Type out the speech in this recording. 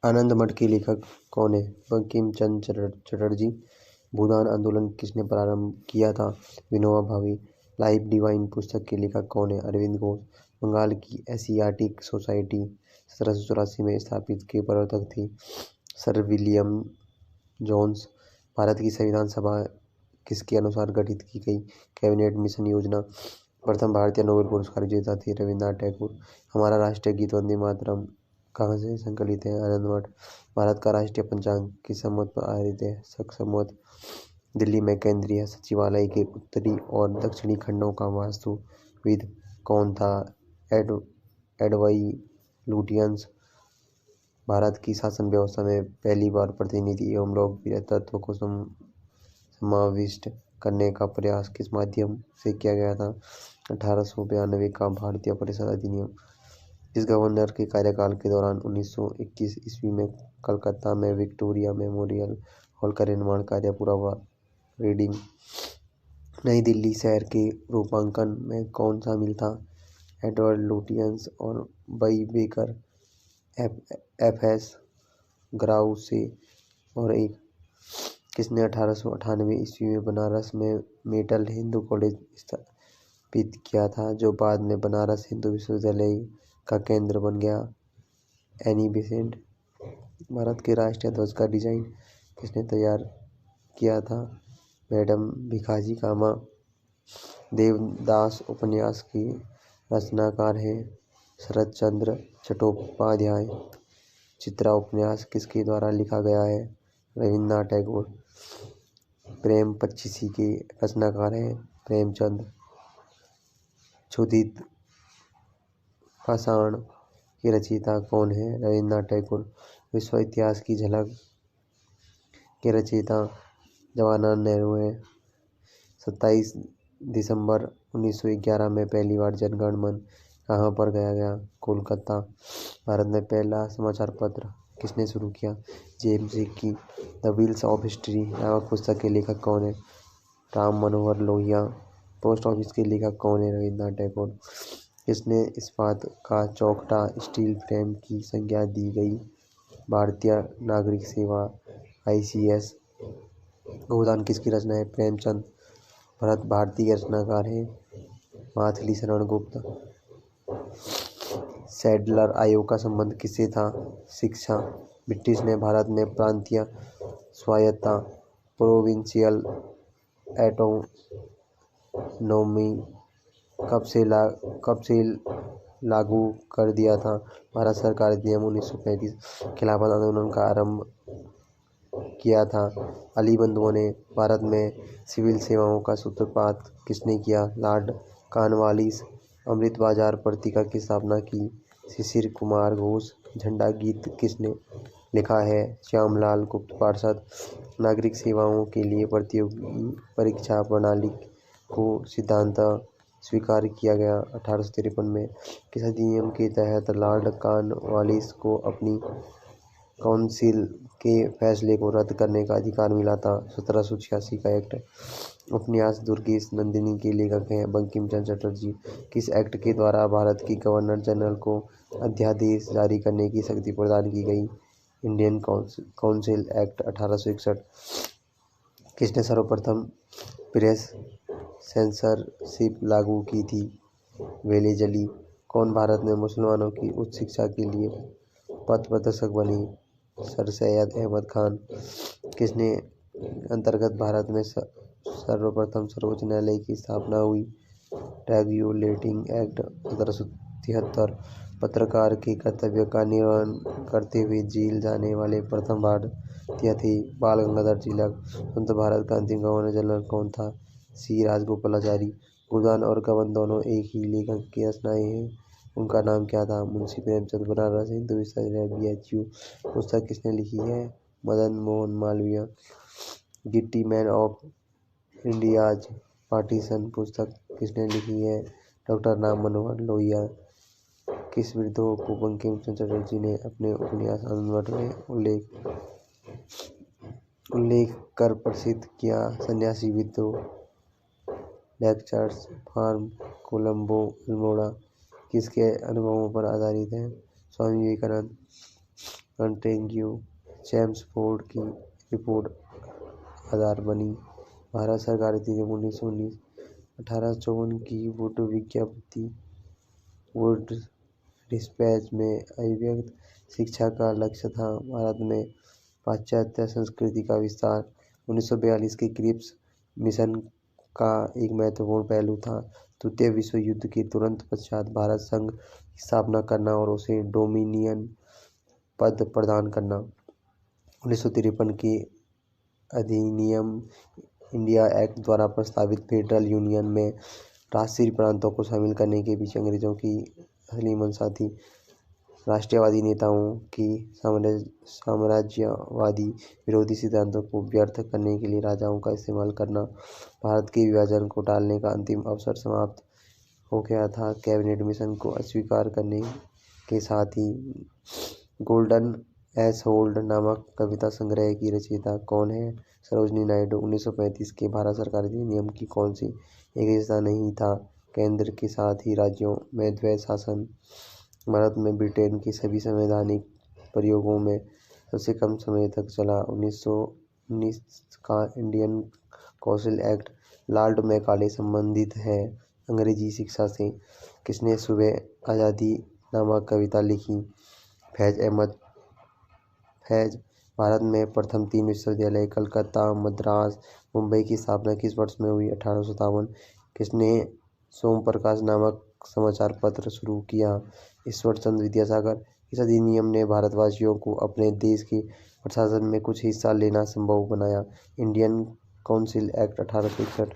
आनंद मठ के लेखक कौन है? बंकिम चंद्र चटर्जी। भूदान आंदोलन किसने प्रारंभ किया था? विनोबा भावे। लाइफ डिवाइन पुस्तक के लेखक कौन है? अरविंद घोष। बंगाल की एशियाटिक सोसाइटी 1784 में स्थापित के प्रवर्तक थे? Sir William Jones. भारत की संविधान सभा किसके अनुसार गठित की गई? कैबिनेट मिशन योजना। प्रथम भारतीय नोबेल पुरस्कार विजेता थे? रविन्द्रनाथ टैगोर। हमारा राष्ट्रीय गीत वंदे मातरम कहाँ से संकलित है? आनंद मठ। भारत का राष्ट्रीय पंचांग किस संवत पर आधारित है? शक संवत। दिल्ली में केंद्रीय सचिवालय के उत्तरी और दक्षिणी खंडों का वास्तुविद कौन था? एडवाई लुटियंस। भारत की शासन व्यवस्था में पहली बार प्रतिनिधि एवं लोकप्रिय तत्व को समाविष्ट करने का प्रयास किस माध्यम से किया गया था? 1892 का भारतीय परिषद अधिनियम। इस गवर्नर के कार्यकाल के दौरान 1921 ईस्वी में कलकत्ता में विक्टोरिया मेमोरियल हॉल का निर्माण कार्य पूरा हुआ। रीडिंग। नई दिल्ली शहर के रूपांकन में कौन शामिल था? एडवर्ड लुटियंस और बई बेकर। एफ.एस. ग्राउसे और एक। किसने 1898 ईस्वी में बनारस में मेटल हिंदू कॉलेज स्थापित किया था, जो बाद में बनारस हिंदू विश्वविद्यालय का केंद्र बन गया? Annie Besant. भारत के राष्ट्रीय ध्वज का डिजाइन किसने तैयार किया था? मैडम भिखाजी कामा। देवदास उपन्यास के रचनाकार हैं? शरत चंद्र चट्टोपाध्याय। चित्रा उपन्यास किसके द्वारा लिखा गया है? रविन्द्रनाथ टैगोर। प्रेम पचीसी के रचनाकार हैं? प्रेमचंद। क्षुधित पाषाण के रचयिता कौन है? रविन्द्रनाथ टैगोर। विश्व इतिहास की झलक के रचयिता जवाहरलाल नेहरू हैं? 27 दिसंबर 1911 में पहली बार जनगण मन कहाँ पर गाया गया? कोलकाता। भारत में पहला समाचार पत्र किसने शुरू किया? James Hickey. The wheels of history नामक पुस्तक के लेखक कौन है? राम मनोहर लोहिया। पोस्ट ऑफिस के लेखक कौन है? रविन्द्रनाथ टैगोर। किसने इस्पात का चौखटा स्टील फ्रेम की संज्ञा दी गई? भारतीय नागरिक सेवा ICS। गोदान किसकी रचना है? प्रेमचंद। भरत भारती के रचनाकार हैं? माथिली शरण गुप्त। सैडलर आयोग का संबंध किससे था? शिक्षा। ब्रिटिश ने भारत में प्रांतीय स्वायत्तता प्रोविंशियल ऑटोनॉमी कब से लागू कर दिया था? भारत सरकार अधिनियम 1935। खिलाफत आंदोलन का आरंभ किया था? अली बंधुओं ने। भारत में सिविल सेवाओं का सूत्रपात किसने किया? Lord Cornwallis. अमृत बाजार पत्रिका की स्थापना की? शिशिर कुमार घोष। झंडा गीत किसने लिखा है? श्यामलाल गुप्त पार्षद। नागरिक सेवाओं के लिए प्रतियोगी परीक्षा प्रणाली को सिद्धांततः स्वीकार किया गया 1853 में। किस अधिनियम के तहत लॉर्ड कॉर्नवालिस को अपनी काउंसिल के फैसले को रद्द करने का अधिकार मिला था? 1786 का एक्ट। उपन्यास दुर्गेश नंदिनी के लेखक हैं? बंकिम चंद्र चटर्जी। किस एक्ट के द्वारा भारत की गवर्नर जनरल को अध्यादेश जारी करने की शक्ति प्रदान की गई? Indian council act 1861। किसने सर्वप्रथम प्रेस सेंसरशिप लागू की थी? वेलेजली। कौन भारत में मुसलमानों की उच्च शिक्षा के लिए पथ प्रदर्शक बने? सर सैयद अहमद खान। किसने अंतर्गत भारत में सर्वप्रथम सर्वोच्च न्यायालय की स्थापना हुई? Regulating act 1773। पत्रकार के कर्तव्य का निर्वहन करते हुए जेल जाने वाले प्रथम भारतीय थे? बाल गंगाधर तिलक। स्वतंत्र भारत का अंतिम गवर्नर जनरल कौन था? C राजगोपालाचारी। गोदान और गबन दोनों एक ही लेखक की रचनाएं हैं, उनका नाम क्या था? मुंशी प्रेमचंद। बनारस हिंदू विश्वविद्यालय BHU पुस्तक किसने लिखी है? मदन मोहन मालवीय। गिट्टी मैन ऑफ इंडियाज पार्टीशन पुस्तक किसने लिखी है? डॉक्टर राम मनोहर लोहिया। किस विद्रोह को बंकिम चंद्र चटर्जी ने अपने उपन्यास आनंद मठ में उल्लेख कर प्रसिद्ध किया? सन्यासी विद्रोह। लेक्चर्स फ्रॉम कोलंबो अल्मोड़ा किसके अनुभवों पर आधारित है? स्वामी विवेकानंद। मॉन्टेग्यू चेम्सफोर्ड की रिपोर्ट आधार बनी। भारत सरकार अधिनियम 1919 1854 की वुड विज्ञप्ति वुड डिस्पैच में अभिव्यक्त शिक्षा का लक्ष्य था। भारत में पाश्चात्य संस्कृति का विस्तार 1942 के क्रिप्स मिशन का एक महत्वपूर्ण पहलू था। द्वितीय विश्व युद्ध के तुरंत पश्चात भारत संघ की स्थापना करना और उसे डोमिनियन पद प्रदान करना। 1953 के अधिनियम इंडिया एक्ट द्वारा प्रस्तावित फेडरल यूनियन में राष्ट्रीय प्रांतों को शामिल करने के पीछे अंग्रेजों की असली मंशा थी। राष्ट्रवादी नेताओं की साम्राज्यवादी विरोधी सिद्धांतों को व्यर्थ करने के लिए राजाओं का इस्तेमाल करना। भारत के विभाजन को टालने का अंतिम अवसर समाप्त हो गया था। कैबिनेट मिशन को अस्वीकार करने के साथ ही गोल्डन एज होल्ड नामक कविता संग्रह की रचयिता कौन है? सरोजिनी नायडू। 1935 के भारत सरकार अधिनियम की कौन सी एक हिस्सा नहीं था? केंद्र के साथ ही राज्यों में द्वैत शासन। भारत में ब्रिटेन के सभी संवैधानिक प्रयोगों में सबसे कम समय तक चला। 1919 का Indian council act Lord Macaulay संबंधित है अंग्रेजी शिक्षा से। किसने सुबह आज़ादी नामक कविता लिखी? फैज अहमद। फैज। भारत में प्रथम 3 विश्वविद्यालय कलकत्ता, मद्रास, मुंबई की स्थापना किस वर्ष में हुई? 1857। किसने सोमप्रकाश नामक समाचार पत्र शुरू किया? ईश्वर चंद्र विद्यासागर। इस अधिनियम ने भारतवासियों को अपने देश के प्रशासन में कुछ हिस्सा लेना संभव बनाया। Indian council act 1861।